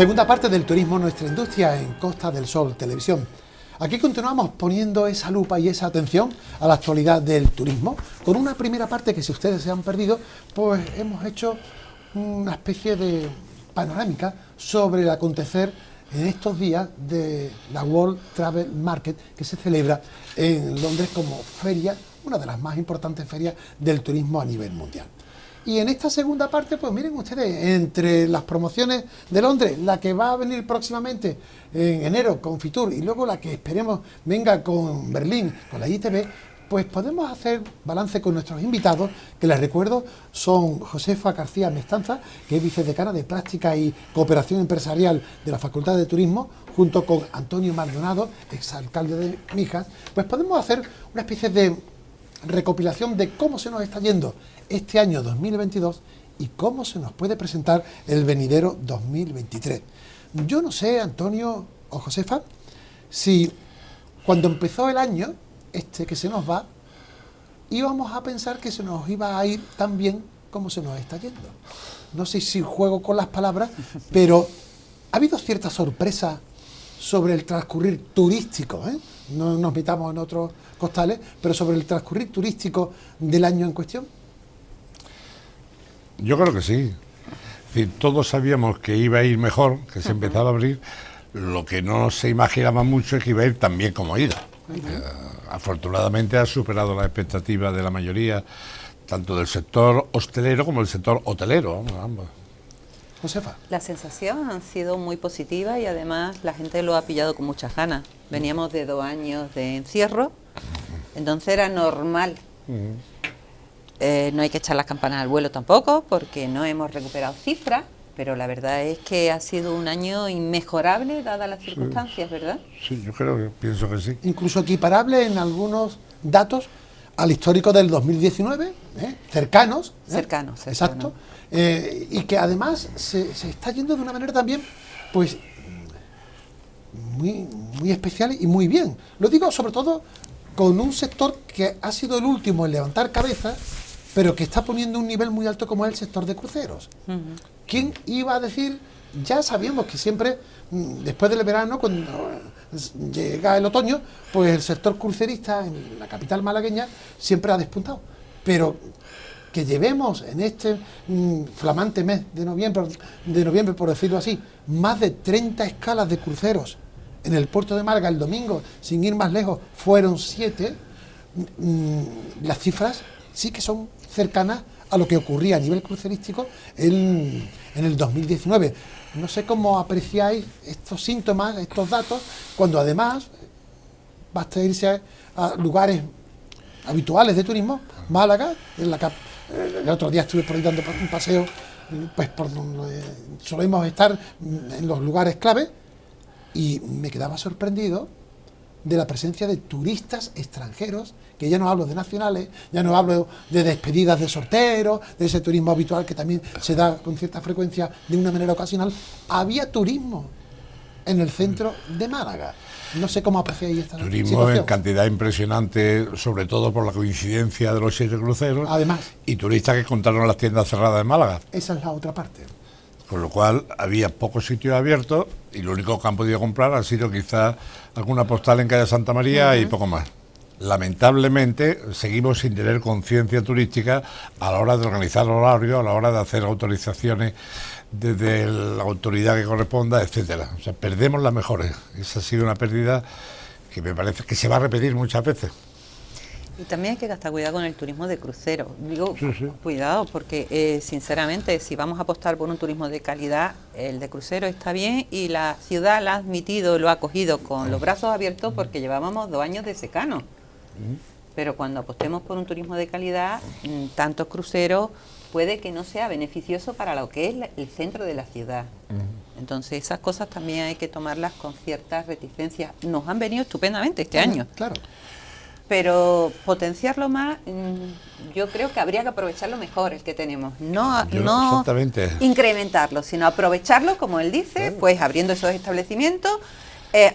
Segunda parte del turismo, nuestra industria en Costa del Sol Televisión. Aquí continuamos poniendo esa lupa y esa atención a la actualidad del turismo, con una primera parte que, si ustedes se han perdido, pues hemos hecho una especie de panorámica sobre el acontecer en estos días de la World Travel Market, que se celebra en Londres como feria, una de las más importantes ferias del turismo a nivel mundial. Y en esta segunda parte, pues miren ustedes, entre las promociones de Londres, la que va a venir próximamente en enero con Fitur y luego la que esperemos venga con Berlín, con la ITB, pues podemos hacer balance con nuestros invitados, que les recuerdo son Josefa García Mestanza, que es vicedecana de Práctica y Cooperación Empresarial de la Facultad de Turismo, junto con Antonio Maldonado, exalcalde de Mijas. Pues podemos hacer una especie de recopilación de cómo se nos está yendo este año 2022 y cómo se nos puede presentar el venidero 2023. Yo no sé, Antonio o Josefa, si cuando empezó el año este que se nos va, íbamos a pensar que se nos iba a ir tan bien como se nos está yendo. No sé si juego con las palabras, pero ha habido cierta sorpresa sobre el transcurrir turístico, no nos metamos en otros costales, pero sobre el transcurrir turístico del año en cuestión. Yo creo que sí. Es decir, todos sabíamos que iba a ir mejor, que se empezaba a abrir. Lo que no se imaginaba mucho es que iba a ir tan bien como ha ido. Afortunadamente ha superado las expectativas de la mayoría, tanto del sector hostelero como del sector hotelero, ambos. Josefa. La sensación ha sido muy positiva y además la gente lo ha pillado con muchas ganas. Veníamos de 2 años de encierro, entonces era normal. No hay que echar las campanas al vuelo tampoco, porque no hemos recuperado cifras, pero la verdad es que ha sido un año inmejorable dadas las circunstancias, ¿verdad? Sí, yo pienso que sí. Incluso equiparable en algunos datos al histórico del 2019, cercanos. Cercanos. Exacto. Y que además se está yendo de una manera también, pues, muy especial y muy bien. Lo digo sobre todo con un sector que ha sido el último en levantar cabeza, pero que está poniendo un nivel muy alto, como es el sector de cruceros. ¿Quién iba a decir? Ya sabíamos que siempre, después del verano, cuando llega el otoño, pues el sector crucerista en la capital malagueña siempre ha despuntado. Pero que llevemos en este flamante mes de noviembre, por decirlo así, más de 30 escalas de cruceros en el puerto de Málaga el domingo, sin ir más lejos, fueron 7, las cifras sí que son cercanas a lo que ocurría a nivel crucerístico en el 2019. No sé cómo apreciáis estos síntomas, estos datos, cuando además basta irse a lugares habituales de turismo. Málaga, el otro día estuve por ahí dando un paseo, pues por donde solemos estar en los lugares clave, y me quedaba sorprendido de la presencia de turistas extranjeros, que ya no hablo de nacionales, ya no hablo de despedidas de sorteros, de ese turismo habitual que también se da con cierta frecuencia de una manera ocasional. Había turismo en el centro de Málaga. No sé cómo apreciáis esta turismo situación. En cantidad impresionante, sobre todo por la coincidencia de los 7 cruceros. Además. Y turistas que encontraron las tiendas cerradas de Málaga. Esa es la otra parte. Con lo cual había pocos sitios abiertos y lo único que han podido comprar ha sido quizás alguna postal en calle Santa María y poco más. Lamentablemente seguimos sin tener conciencia turística a la hora de organizar horarios, a la hora de hacer autorizaciones desde la autoridad que corresponda, etcétera. O sea, perdemos las mejores. Esa ha sido una pérdida que me parece que se va a repetir muchas veces. Y también hay que gastar cuidado con el turismo de crucero. Digo, cuidado, porque sinceramente, si vamos a apostar por un turismo de calidad, el de crucero está bien y la ciudad lo ha admitido, lo ha acogido con los brazos abiertos, porque llevábamos 2 años de secano. Pero cuando apostemos por un turismo de calidad, tantos cruceros puede que no sea beneficioso para lo que es el centro de la ciudad. Entonces esas cosas también hay que tomarlas con ciertas reticencias. Nos han venido estupendamente este año. Claro. Pero potenciarlo más, yo creo que habría que aprovecharlo mejor el que tenemos. No incrementarlo, sino aprovecharlo, como él dice, pues abriendo esos establecimientos,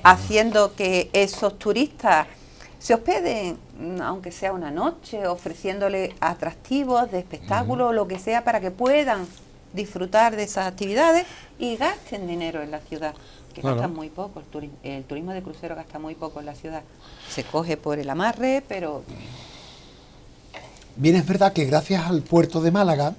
haciendo que esos turistas se hospeden, aunque sea una noche, ofreciéndole atractivos de espectáculo o lo que sea, para que puedan disfrutar de esas actividades y gasten dinero en la ciudad, que Claro. gastan muy poco, el turismo de crucero gasta muy poco en la ciudad, se coge por el amarre, pero Bien, es verdad que gracias al puerto de Málaga,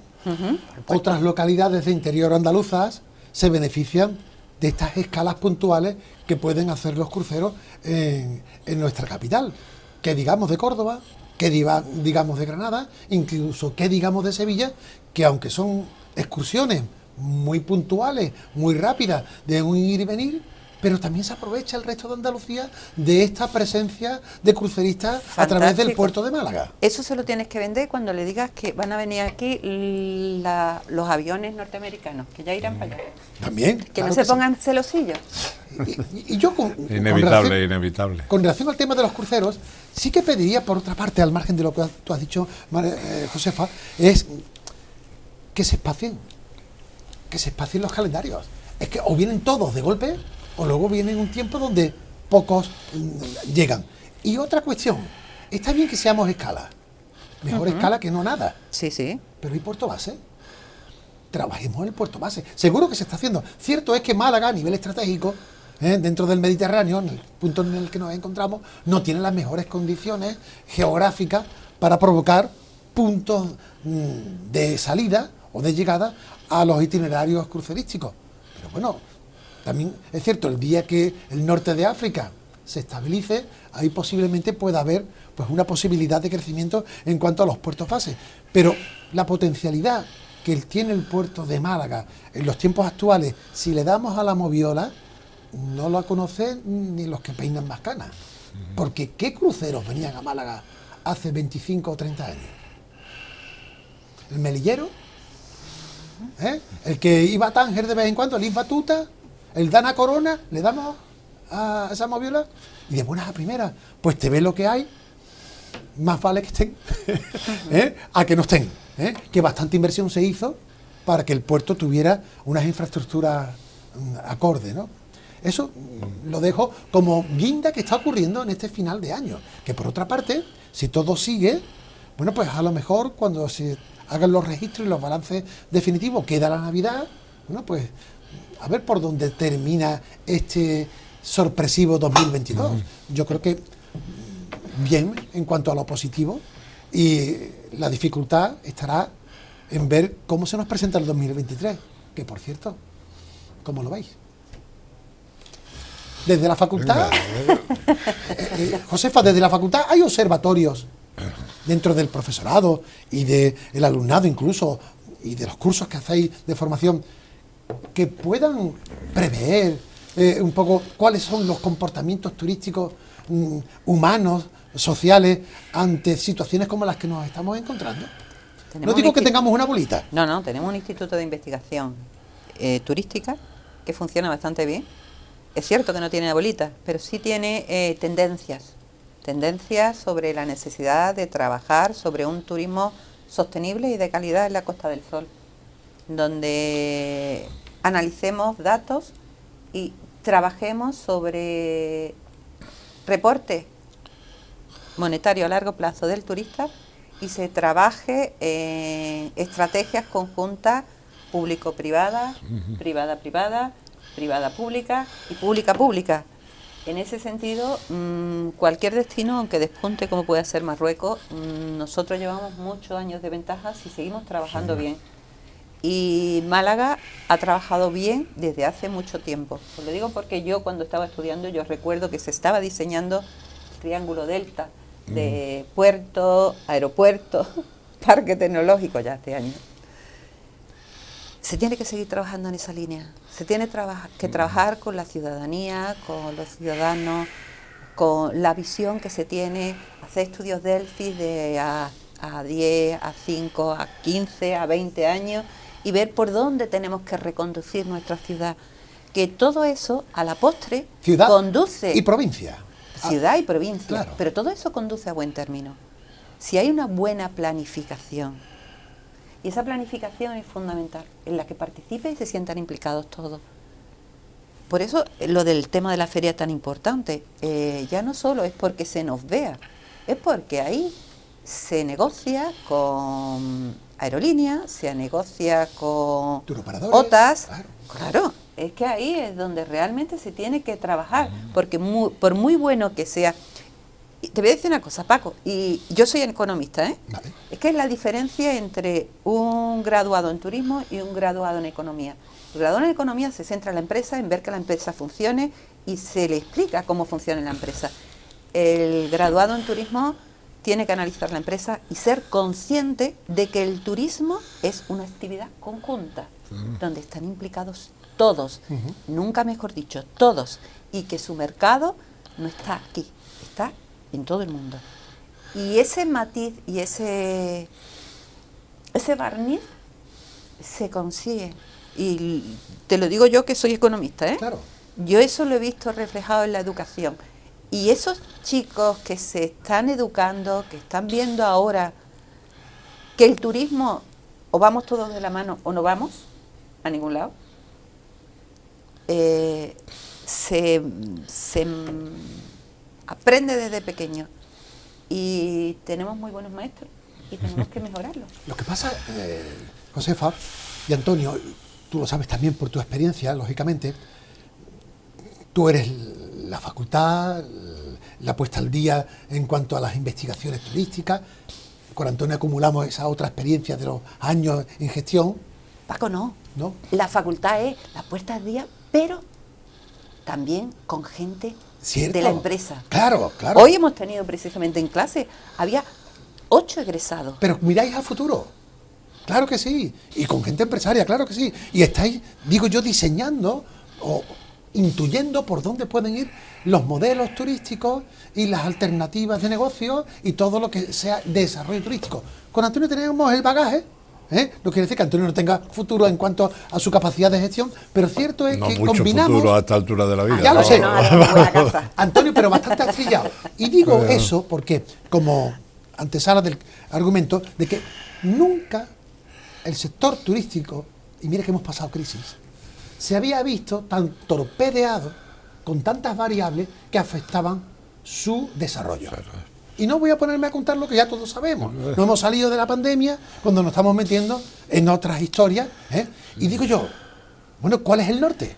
otras localidades de interior andaluzas se benefician de estas escalas puntuales que pueden hacer los cruceros en nuestra capital. Que digamos de Córdoba, que digamos de Granada, incluso que digamos de Sevilla, que aunque son excursiones muy puntuales, muy rápidas, de un ir y venir, pero también se aprovecha el resto de Andalucía de esta presencia de cruceristas a través del Fantástico. puerto de Málaga. eso se lo tienes que vender cuando le digas que van a venir aquí los aviones norteamericanos, que ya irán para allá. También. Que claro no se sí. pongan celosillos. Y yo Inevitable, inevitable. con relación al tema de los cruceros, sí que pediría, por otra parte, al margen de lo que tú has dicho, Josefa, es que se espacien los calendarios. Es que o vienen todos de golpe, o luego viene un tiempo donde pocos llegan. Y otra cuestión, está bien que seamos escala, mejor escala que no nada, Sí, sí. pero ¿y puerto base? Trabajemos en el puerto base. Seguro que se está haciendo. Cierto es que Málaga, a nivel estratégico, dentro del Mediterráneo, en el punto en el que nos encontramos, no tiene las mejores condiciones geográficas para provocar puntos de salida o de llegada a los itinerarios crucerísticos. Pero bueno, también es cierto, el día que el norte de África se estabilice, ahí posiblemente pueda haber pues una posibilidad de crecimiento en cuanto a los puertos base. Pero la potencialidad que tiene el puerto de Málaga en los tiempos actuales, si le damos a la moviola, no la conocen ni los que peinan más canas. Porque ¿qué cruceros venían a Málaga hace 25 o 30 años? El Melillero, el que iba a Tánger de vez en cuando, el Isla Tuta, el Dana Corona, le damos a esa moviola y de buenas a primeras, pues te ves lo que hay, más vale que estén a que no estén, que bastante inversión se hizo para que el puerto tuviera unas infraestructuras acorde, ¿no? Eso lo dejo como guinda que está ocurriendo en este final de año, que por otra parte, si todo sigue, bueno, pues a lo mejor cuando se hagan los registros y los balances definitivos, queda la Navidad, bueno, pues a ver por dónde termina este sorpresivo 2022. Yo creo que bien en cuanto a lo positivo, y la dificultad estará en ver cómo se nos presenta el 2023, que por cierto, ¿cómo lo veis? Desde la facultad, Josefa, desde la facultad hay observatorios dentro del profesorado y del alumnado incluso, y de los cursos que hacéis de formación, que puedan prever un poco cuáles son los comportamientos turísticos humanos, sociales, ante situaciones como las que nos estamos encontrando. No digo que tengamos una bolita. No, tenemos un instituto de investigación turística que funciona bastante bien. Es cierto que no tiene bolita, pero sí tiene tendencias sobre la necesidad de trabajar sobre un turismo sostenible y de calidad en la Costa del Sol, donde analicemos datos y trabajemos sobre reporte monetario a largo plazo del turista y se trabaje en estrategias conjuntas público-privadas, privada-privada, privada-pública y pública-pública. En ese sentido, cualquier destino, aunque despunte como puede ser Marruecos, nosotros llevamos muchos años de ventaja si seguimos trabajando bien. Y Málaga ha trabajado bien desde hace mucho tiempo. Os lo digo porque yo cuando estaba estudiando, yo recuerdo que se estaba diseñando el Triángulo Delta de puerto, aeropuerto, parque tecnológico ya este año. Se tiene que seguir trabajando en esa línea. Se tiene que trabajar con la ciudadanía, con los ciudadanos, con la visión que se tiene, hacer estudios Delphi de a 10, a 5, a 15, a 20 años y ver por dónde tenemos que reconducir nuestra ciudad. Que todo eso, a la postre, Ciudad conduce... y provincia. Ciudad y provincia, Claro. pero todo eso conduce a buen término. Si hay una buena planificación, y esa planificación es fundamental, en la que participen y se sientan implicados todos. Por eso lo del tema de la feria es tan importante. Ya no solo es porque se nos vea, es porque ahí se negocia con aerolíneas, se negocia con Turoperadores, OTAs. claro. Claro, es que ahí es donde realmente se tiene que trabajar, porque por muy bueno que sea. Y te voy a decir una cosa, Paco, y yo soy economista, ¿eh? Vale. Es que es la diferencia entre un graduado en turismo y un graduado en economía. El graduado en economía se centra en la empresa, en ver que la empresa funcione y se le explica cómo funciona la empresa. El graduado en turismo tiene que analizar la empresa y ser consciente de que el turismo es una actividad conjunta, donde están implicados todos, nunca mejor dicho, todos, y que su mercado no está aquí, está en todo el mundo. Y ese matiz y ese barniz se consigue. Y te lo digo yo que soy economista, ¿eh? Claro. Yo eso lo he visto reflejado en la educación. Y esos chicos que se están educando, que están viendo ahora que el turismo, o vamos todos de la mano o no vamos a ningún lado, se aprende desde pequeño. Y tenemos muy buenos maestros y tenemos que mejorarlo. Lo que pasa, Josefa y Antonio, tú lo sabes también por tu experiencia, lógicamente, tú eres la facultad, la puesta al día en cuanto a las investigaciones turísticas. Con Antonio acumulamos esa otra experiencia de los años en gestión. Paco, no. ¿No? La facultad es la puesta al día, pero también con gente ¿Cierto? de la empresa. Claro, claro. Hoy hemos tenido precisamente en clase, había 8 egresados. Pero miráis al futuro. Claro que sí. Y con gente empresaria, claro que sí. Y estáis, digo yo, diseñando o intuyendo por dónde pueden ir los modelos turísticos y las alternativas de negocio y todo lo que sea desarrollo turístico. Con Antonio tenemos el bagaje, ¿eh? No quiere decir que Antonio no tenga futuro en cuanto a su capacidad de gestión, pero cierto es No que mucho combinamos... futuro a esta altura de la vida. Ya lo sé. No, buena casa. Antonio, pero bastante atrillado. Y digo eso porque, como antesala del argumento, de que nunca el sector turístico, y mire que hemos pasado crisis, se había visto tan torpedeado con tantas variables que afectaban su desarrollo. Y no voy a ponerme a contar lo que ya todos sabemos. No hemos salido de la pandemia cuando nos estamos metiendo en otras historias, ¿eh? Y digo yo, bueno, ¿cuál es el norte?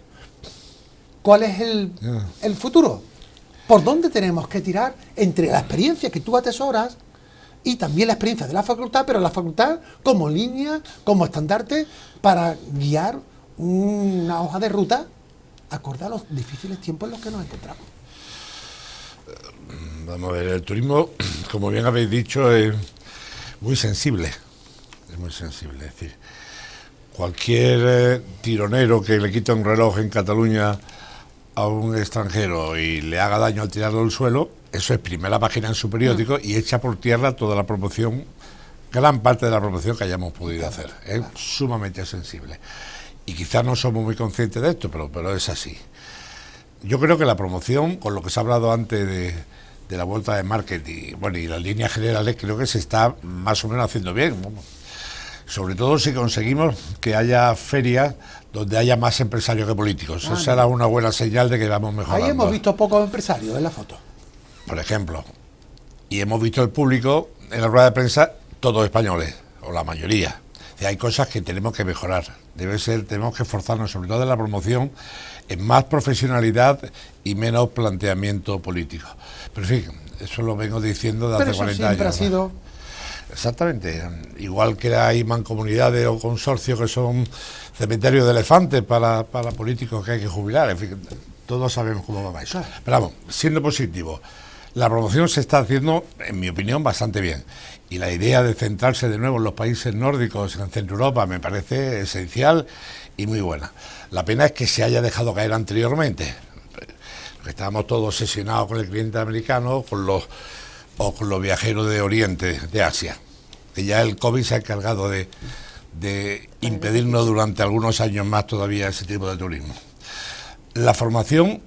¿Cuál es el futuro? ¿Por dónde tenemos que tirar entre la experiencia que tú atesoras y también la experiencia de la facultad, pero la facultad como línea, como estandarte para guiar una hoja de ruta acorde a los difíciles tiempos en los que nos encontramos? Vamos a ver, el turismo, como bien habéis dicho, es muy sensible. Es muy sensible. Es decir, cualquier tironero que le quite un reloj en Cataluña a un extranjero y le haga daño al tirarlo al suelo, eso es primera página en su periódico y echa por tierra toda la promoción, gran parte de la promoción que hayamos podido hacer. Es sumamente sensible. Y quizás no somos muy conscientes de esto, pero es así. Yo creo que la promoción, con lo que se ha hablado antes de la vuelta de marketing, bueno, y las líneas generales, creo que se está más o menos haciendo bien. Sobre todo si conseguimos que haya ferias donde haya más empresarios que políticos. Esa será una buena señal de que vamos mejorando. Ahí hemos visto pocos empresarios en la foto. Por ejemplo. Y hemos visto el público en la rueda de prensa, todos españoles, o la mayoría. Hay cosas que tenemos que mejorar. Tenemos que esforzarnos, sobre todo en la promoción, en más profesionalidad y menos planteamiento político. Pero en fin, eso lo vengo diciendo de hace 40 años. Siempre ha sido... Exactamente. Igual que hay mancomunidades o consorcios que son cementerios de elefantes para políticos que hay que jubilar. En fin, todos sabemos cómo va eso. Pero vamos, siendo positivo, la promoción se está haciendo, en mi opinión, bastante bien. Y la idea de centrarse de nuevo en los países nórdicos, en Centro Europa, me parece esencial y muy buena. La pena es que se haya dejado caer anteriormente. Porque estábamos todos obsesionados con el cliente americano o con los viajeros de Oriente, de Asia. Que ya el COVID se ha encargado de impedirnos durante algunos años más todavía ese tipo de turismo. La formación,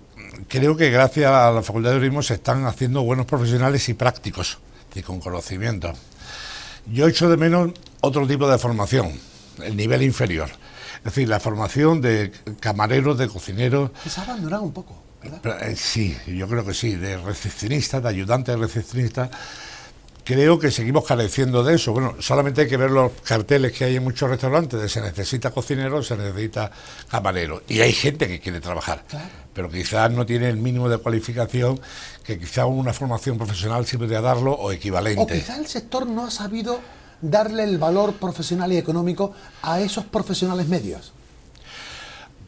creo que gracias a la Facultad de Turismo se están haciendo buenos profesionales y prácticos, y con conocimiento. Yo echo de menos otro tipo de formación, el nivel inferior. Es decir, la formación de camareros, de cocineros. Se ha abandonado un poco, ¿verdad? Sí, yo creo que sí, de recepcionistas, de ayudantes de recepcionistas, creo que seguimos careciendo de eso. Bueno, solamente hay que ver los carteles que hay en muchos restaurantes de se necesita cocinero, se necesita camarero. Y hay gente que quiere trabajar, claro, pero quizás no tiene el mínimo de cualificación que quizás una formación profesional sí podría darlo o equivalente. O quizás el sector no ha sabido darle el valor profesional y económico a esos profesionales medios.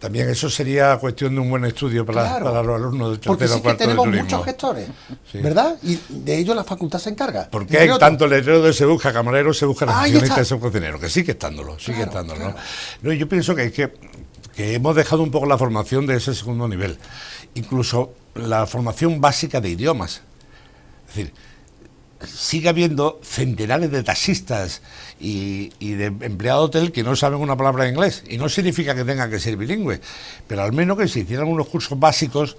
También eso sería cuestión de un buen estudio para los alumnos de tercero o cuarto de turismo. Porque sí que tenemos muchos gestores, sí, ¿verdad? Y de ello la facultad se encarga. Porque hay tanto letrero de se busca camarero, se busca recepcionista y se busca cocinero, que sigue estándolo, claro. ¿no? Yo pienso que hemos dejado un poco la formación de ese segundo nivel, incluso la formación básica de idiomas. Es decir, sigue habiendo centenares de taxistas y de empleados de hotel que no saben una palabra de inglés, y no significa que tengan que ser bilingües, pero al menos que se hicieran unos cursos básicos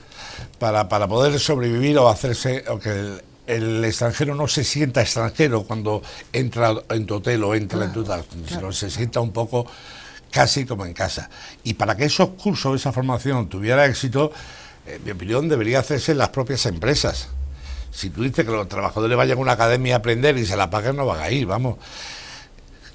para poder sobrevivir o hacerse, o que el extranjero no se sienta extranjero cuando entra en tu hotel o entra en tu tal, sino se sienta un poco casi como en casa. Y para que esos cursos, esa formación tuviera éxito, en mi opinión, debería hacerse en las propias empresas. Si tú dices que los trabajadores vayan a una academia a aprender y se la paguen, no van a ir, vamos.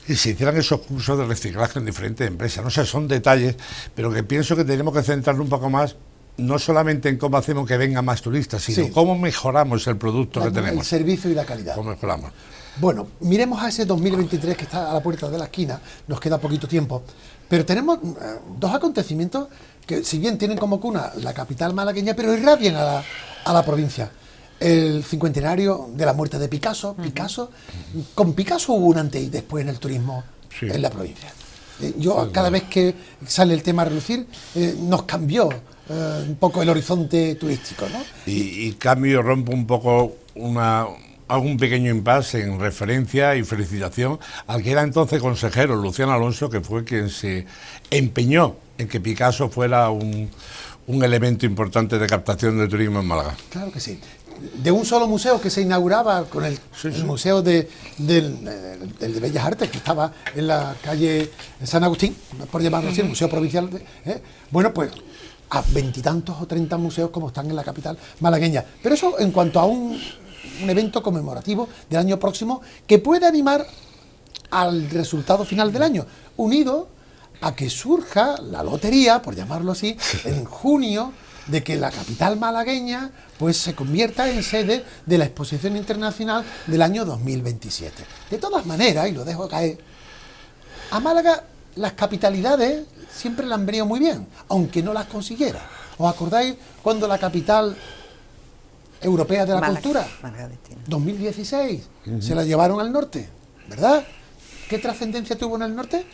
Y si hicieran esos cursos de reciclaje en diferentes empresas, no sé, son detalles, pero que pienso que tenemos que centrarnos un poco más, no solamente en cómo hacemos que vengan más turistas, sino cómo mejoramos el producto que tenemos. El servicio y la calidad. ¿Cómo mejoramos? Bueno, miremos a ese 2023 que está a la puerta de la esquina, nos queda poquito tiempo, pero tenemos dos acontecimientos que, si bien tienen como cuna la capital malagueña, pero irradian a la provincia. El cincuentenario de la muerte de Picasso. Con Picasso hubo un antes y después en el turismo en la provincia. Cada vez que sale el tema a relucir, nos cambió un poco el horizonte turístico, ¿no? Y cambio, rompe un poco hago un pequeño impasse en referencia y felicitación al que era entonces consejero, Luciano Alonso, que fue quien se empeñó en que Picasso fuera un elemento importante de captación del turismo en Málaga. Claro que sí. De un solo museo que se inauguraba con el Museo de Bellas Artes, que estaba en la calle San Agustín, por llamarlo así, el Museo Provincial, bueno, pues a 20 y tantos o 30 museos como están en la capital malagueña. Pero eso en cuanto a un evento conmemorativo del año próximo que puede animar al resultado final del año, unido a que surja la lotería, por llamarlo así, en junio, de que la capital malagueña pues se convierta en sede de la exposición internacional del año 2027. De todas maneras, y lo dejo caer, a Málaga las capitalidades siempre le han venido muy bien, aunque no las consiguiera. ¿Os acordáis cuando la capital europea de la cultura, 2016, se la llevaron al norte, ¿verdad? ¿Qué trascendencia tuvo en el norte?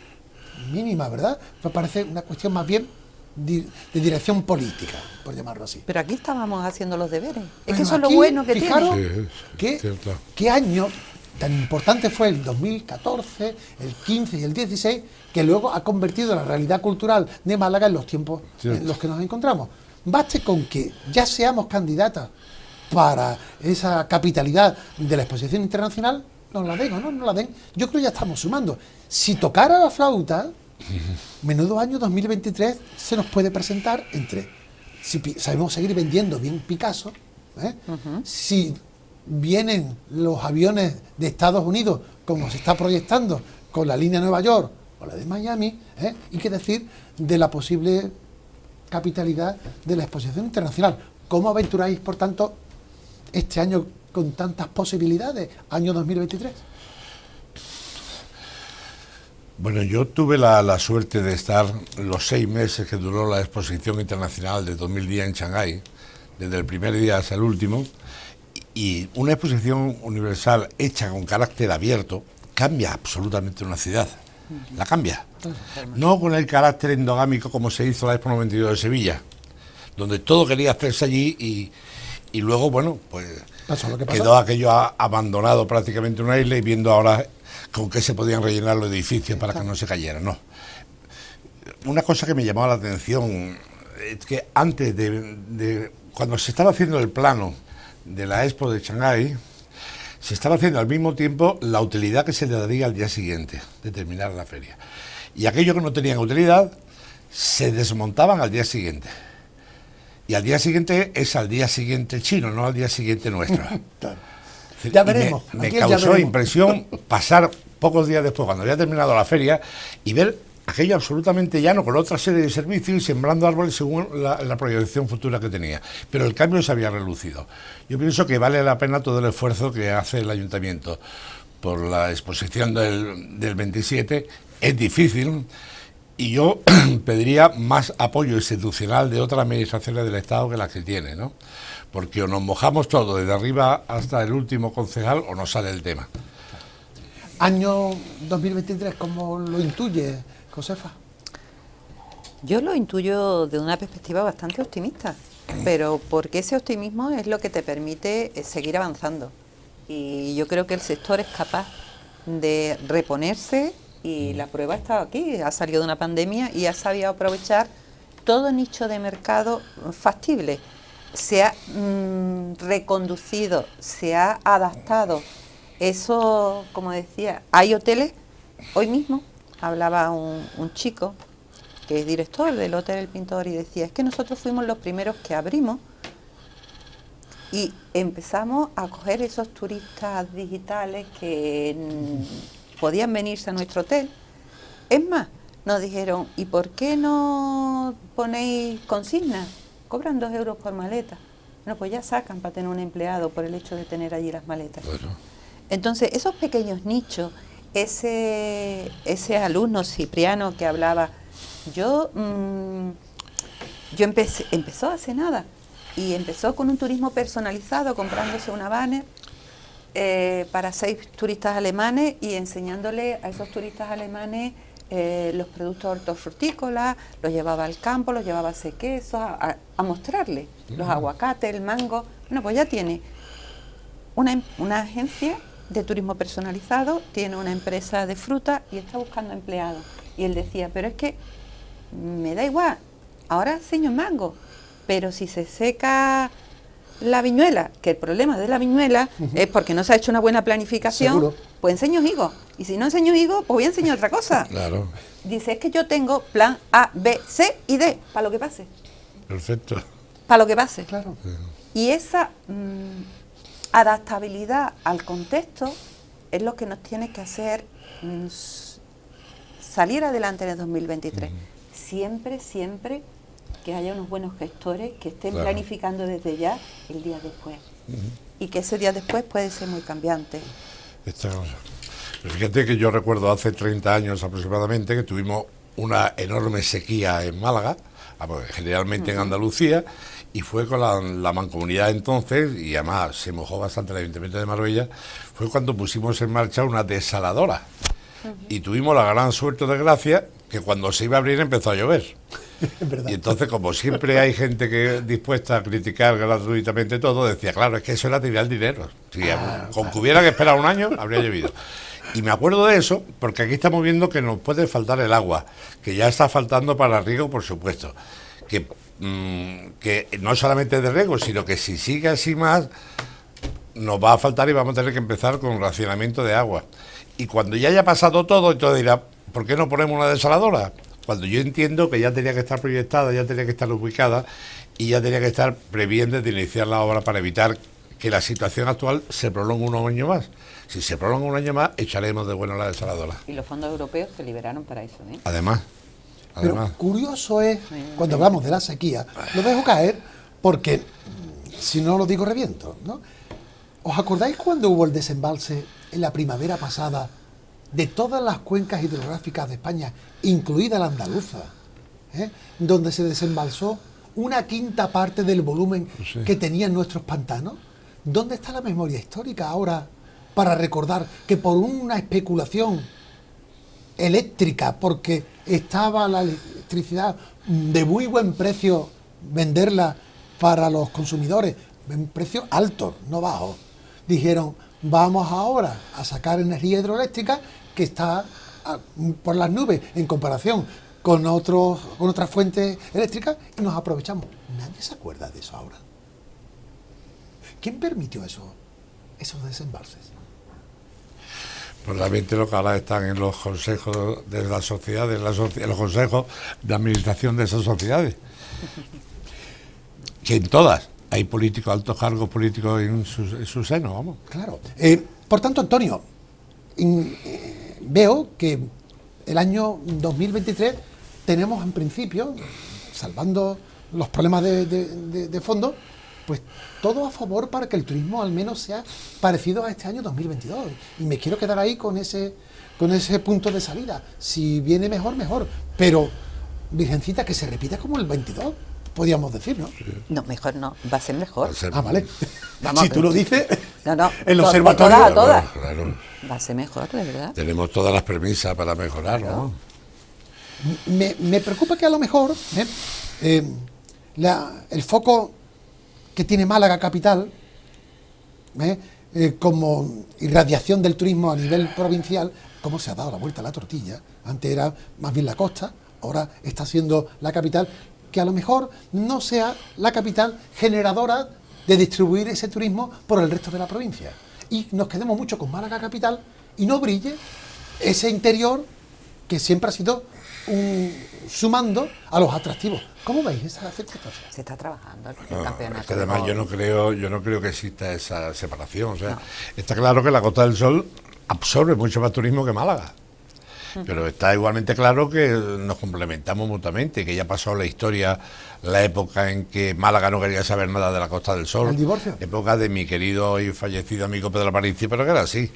Mínima, ¿verdad? Me parece una cuestión más bien de dirección política, por llamarlo así. Pero aquí estábamos haciendo los deberes. Es que eso es lo bueno que tiene. ¿Qué año tan importante fue el 2014, el 15 y el 16, que luego ha convertido la realidad cultural de Málaga en los tiempos en los que nos encontramos? Baste con que ya seamos candidatas para esa capitalidad de la exposición internacional, nos la den o no la den. Yo creo que ya estamos sumando. Si tocara la flauta, menudo año 2023 se nos puede presentar si sabemos seguir vendiendo bien Picasso, si vienen los aviones de Estados Unidos como se está proyectando con la línea Nueva York o la de Miami, y qué decir de la posible capitalidad de la exposición internacional. ¿Cómo aventuráis, por tanto, este año con tantas posibilidades, año 2023? Bueno, yo tuve la suerte de estar los 6 meses que duró la exposición internacional de 2010 en Shanghái, desde el primer día hasta el último, y una exposición universal hecha con carácter abierto cambia absolutamente una ciudad, la cambia. No con el carácter endogámico como se hizo la Expo 92 de Sevilla, donde todo quería hacerse allí y luego, bueno, pues quedó aquello abandonado prácticamente una isla y viendo ahora con qué se podían rellenar los edificios para que no se cayeran. No. Una cosa que me llamaba la atención es que antes cuando se estaba haciendo el plano de la Expo de Shanghái, se estaba haciendo al mismo tiempo la utilidad que se le daría al día siguiente de terminar la feria. Y aquellos que no tenían utilidad se desmontaban al día siguiente. Y al día siguiente es al día siguiente chino, no al día siguiente nuestro. Ya veremos. Me Aquí ya causó veremos. impresión pasar pocos días después, cuando había terminado la feria, y ver aquello absolutamente llano, con otra serie de servicios y sembrando árboles según la proyección futura que tenía. Pero el cambio se había relucido. Yo pienso que vale la pena todo el esfuerzo que hace el ayuntamiento por la exposición del 27. Es difícil, y yo pediría más apoyo institucional de otras administraciones del Estado que las que tiene, ¿no? Porque o nos mojamos todo, desde arriba hasta el último concejal, o no sale el tema. Año 2023, ¿cómo lo intuye, Josefa? Yo lo intuyo de una perspectiva bastante optimista, pero porque ese optimismo es lo que te permite seguir avanzando. Y yo creo que el sector es capaz de reponerse, y la prueba ha estado aquí, ha salido de una pandemia y ha sabido aprovechar todo nicho de mercado factible. Se ha reconducido, se ha adaptado. Eso, como decía, hay hoteles, hoy mismo hablaba un chico que es director del Hotel El Pintor y decía, es que nosotros fuimos los primeros que abrimos y empezamos a coger esos turistas digitales que podían venirse a nuestro hotel. Es más, nos dijeron, ¿y por qué no ponéis consignas? Cobran 2 euros por maleta. Bueno, pues ya sacan para tener un empleado por el hecho de tener allí las maletas. Bueno. Entonces, esos pequeños nichos, ese alumno Cipriano que hablaba, empezó hace nada, y empezó con un turismo personalizado, comprándose una banner para 6 turistas alemanes y enseñándole a esos turistas alemanes los productos hortofrutícolas, los llevaba al campo, los llevaba a hacer queso, a mostrarle los aguacates, el mango. Bueno, pues ya tiene una agencia de turismo personalizado, tiene una empresa de fruta y está buscando empleados. Y él decía, pero es que me da igual, ahora enseño mango, pero si se seca la viñuela, que el problema de la viñuela es porque no se ha hecho una buena planificación, Seguro. pues enseño higos. Y si no enseño higos, pues voy a enseñar otra cosa. Claro. Dice, es que yo tengo plan A, B, C y D, para lo que pase. Perfecto. Para lo que pase. Claro. Y esa adaptabilidad al contexto es lo que nos tiene que hacer salir adelante en el 2023. Siempre, siempre que haya unos buenos gestores que estén Claro. planificando desde ya el día después. Y que ese día después puede ser muy cambiante. Esta cosa. Pero fíjate que yo recuerdo hace 30 años aproximadamente que tuvimos una enorme sequía en Málaga, generalmente en Andalucía, y fue con la mancomunidad entonces, y además se mojó bastante el Ayuntamiento de Marbella, fue cuando pusimos en marcha una desaladora. Y tuvimos la gran suerte o desgracia que cuando se iba a abrir empezó a llover. Es verdad. Y entonces, como siempre hay gente que dispuesta a criticar gratuitamente todo, decía, claro, es que eso era tirar dinero. Si con que hubiera que esperar un año, habría llovido. Y me acuerdo de eso, porque aquí estamos viendo que nos puede faltar el agua, que ya está faltando para riego, por supuesto. Que no solamente de riego, sino que si sigue así más, nos va a faltar y vamos a tener que empezar con racionamiento de agua. Y cuando ya haya pasado todo, entonces dirá, ¿por qué no ponemos una desaladora? Cuando yo entiendo que ya tenía que estar proyectada, ya tenía que estar ubicada y ya tenía que estar previendo de iniciar la obra para evitar que la situación actual se prolongue un año más. Si se prolonga un año más, echaremos de bueno la desaladora. Y los fondos europeos se liberaron para eso, ¿eh? Además. Pero curioso es, cuando hablamos de la sequía, lo dejo caer porque, si no lo digo, reviento, ¿no? ¿Os acordáis cuando hubo el desembalse en la primavera pasada de todas las cuencas hidrográficas de España, incluida la andaluza, donde se desembalsó una quinta parte del volumen que tenían nuestros pantanos? ¿Dónde está la memoria histórica ahora para recordar que por una especulación eléctrica, porque estaba la electricidad de muy buen precio, venderla para los consumidores, en precio alto, no bajo, dijeron, vamos ahora a sacar energía hidroeléctrica que está por las nubes en comparación con otras fuentes eléctricas y nos aprovechamos? Nadie se acuerda de eso ahora. ¿Quién permitió esos desembalses? Pues realmente lo que ahora están en los consejos de las sociedades, en los consejos de administración de esas sociedades. Que en todas, hay políticos, altos cargos políticos en su seno, vamos. Claro. Por tanto, Antonio, veo que el año 2023 tenemos en principio, salvando los problemas de fondo, pues todo a favor para que el turismo al menos sea parecido a este año 2022. Y me quiero quedar ahí con ese punto de salida. Si viene mejor, mejor. Pero, Virgencita, que se repita como el 22, podríamos decir, ¿no? No, mejor no, va a ser mejor. Vale. Vamos, si tú lo dices, no, el observatorio... De todas. Claro. Va a ser mejor, de verdad. Tenemos todas las premisas para mejorar, ¿no? Me preocupa que a lo mejor el foco que tiene Málaga capital como irradiación del turismo a nivel provincial, cómo se ha dado la vuelta a la tortilla. Antes era más bien la costa, ahora está siendo la capital, que a lo mejor no sea la capital generadora de distribuir ese turismo por el resto de la provincia. Y nos quedemos mucho con Málaga capital y no brille ese interior que siempre ha sido sumando a los atractivos. ¿Cómo veis esa circunstancia? Se está trabajando el No, campeonato. es que además yo no creo que exista esa separación. O sea, está claro que la Costa del Sol absorbe mucho más turismo que Málaga. Pero está igualmente claro que nos complementamos mutuamente, que ya pasó la historia, la época en que Málaga no quería saber nada de la Costa del Sol. ¿El divorcio? Época de mi querido y fallecido amigo Pedro Aparicio, pero que era así.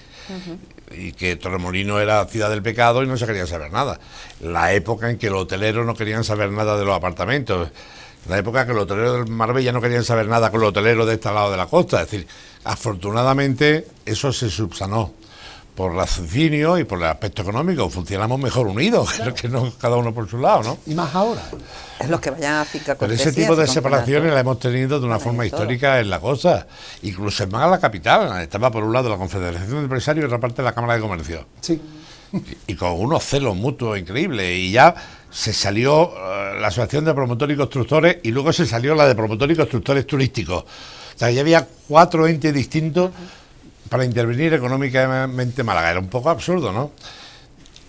Y que Torremolinos era ciudad del pecado y no se quería saber nada. La época en que los hoteleros no querían saber nada de los apartamentos. La época en que los hoteleros de Marbella no querían saber nada con los hoteleros de este lado de la costa. Es decir, afortunadamente eso se subsanó. Por raciocinio y por el aspecto económico, funcionamos mejor unidos, claro, que no cada uno por su lado, ¿no? Y más ahora. Es los que vayan a finca Pero cortesía, ese tipo de se separaciones la hemos tenido de una forma histórica en la costa, incluso en Málaga capital. Estaba por un lado la Confederación de Empresarios y otra parte la Cámara de Comercio. Sí. Y con unos celos mutuos increíbles. Y ya se salió la Asociación de Promotores y Constructores y luego se salió la de Promotores y Constructores Turísticos. O sea, ya había 4 entes distintos para intervenir económicamente Málaga. Era un poco absurdo, ¿no?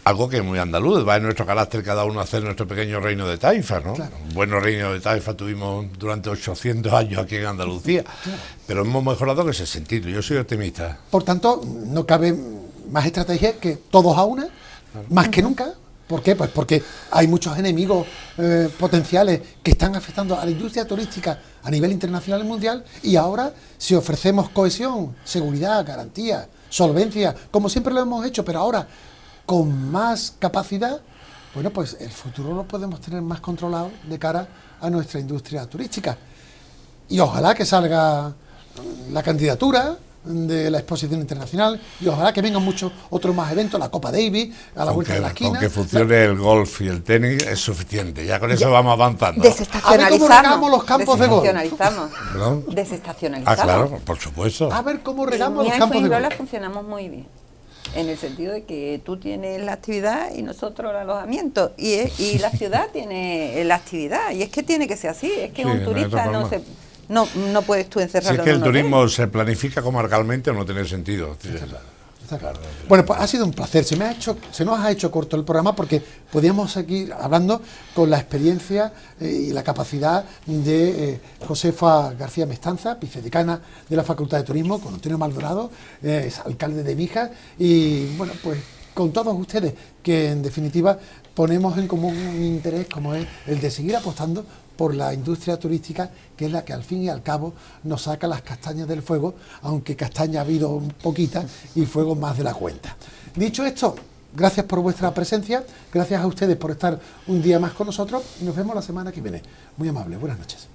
Algo que es muy andaluz, va en nuestro carácter cada uno a hacer nuestro pequeño reino de taifa, ¿no? Claro. Un buen reino de taifa tuvimos durante 800 años aquí en Andalucía, claro, pero hemos mejorado en ese sentido. Yo soy optimista. Por tanto, no cabe más estrategia que todos a una, claro, más que nunca. ¿Por qué? Pues porque hay muchos enemigos potenciales que están afectando a la industria turística a nivel internacional y mundial, y ahora, si ofrecemos cohesión, seguridad, garantía, solvencia, como siempre lo hemos hecho, pero ahora con más capacidad, bueno, pues el futuro lo podemos tener más controlado de cara a nuestra industria turística. Y ojalá que salga la candidatura de la exposición internacional, y ojalá que vengan muchos otros más eventos, la Copa Davis, a la vuelta de la esquina. Con que funcione el golf y el tenis es suficiente, ya con eso vamos avanzando. Desestacionalizamos. A ver cómo regamos los campos de golf. Desestacionalizamos. Ah, claro, por supuesto. A ver cómo regamos los En campos de Fuengirola golf. funcionamos muy bien, en el sentido de que tú tienes la actividad y nosotros el alojamiento, y la ciudad tiene la actividad, y es que tiene que ser así, es que Sí, un turista no puedes tú encerrarlo. Si es que en el un hotel. turismo se planifica comarcalmente, no tiene sentido. Está claro. Bueno, pues ha sido un placer. Se nos ha hecho corto el programa porque podíamos seguir hablando con la experiencia y la capacidad de Josefa García Mestanza, vicedecana de la Facultad de Turismo, con Antonio Maldonado, es alcalde de Mijas, y bueno, pues con todos ustedes, que en definitiva ponemos en común un interés como es el de seguir apostando por la industria turística, que es la que al fin y al cabo nos saca las castañas del fuego, aunque castaña ha habido poquita y fuego más de la cuenta. Dicho esto, gracias por vuestra presencia, gracias a ustedes por estar un día más con nosotros, y nos vemos la semana que viene. Muy amable, buenas noches.